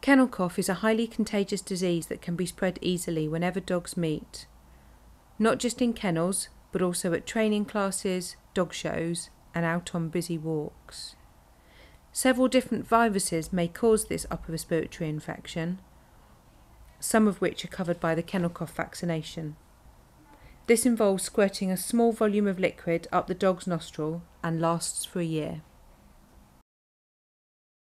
Kennel cough is a highly contagious disease that can be spread easily whenever dogs meet, not just in kennels, but also at training classes, dog shows, and out on busy walks. Several different viruses may cause this upper respiratory infection, some of which are covered by the kennel cough vaccination. This involves squirting a small volume of liquid up the dog's nostril and lasts for a year.